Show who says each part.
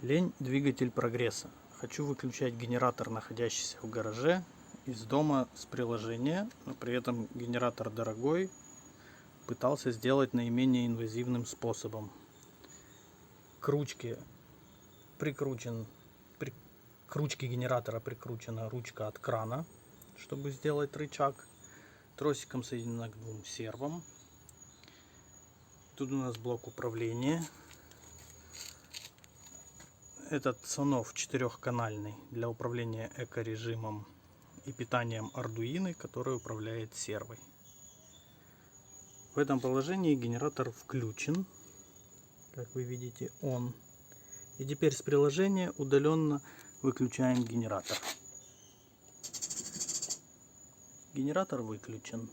Speaker 1: Лень – двигатель прогресса. Хочу выключать генератор, находящийся в гараже, из дома с приложения, но при этом генератор дорогой, пытался сделать наименее инвазивным способом. К ручке генератора прикручена ручка от крана, чтобы сделать рычаг. Тросиком соединена к двум сервам. Тут у нас блок управления. Этот Sonov 4-канальный для управления эко-режимом и питанием Arduino, который управляет сервой. В этом положении генератор включен, как вы видите, он. И теперь с приложения удаленно выключаем генератор. Генератор выключен.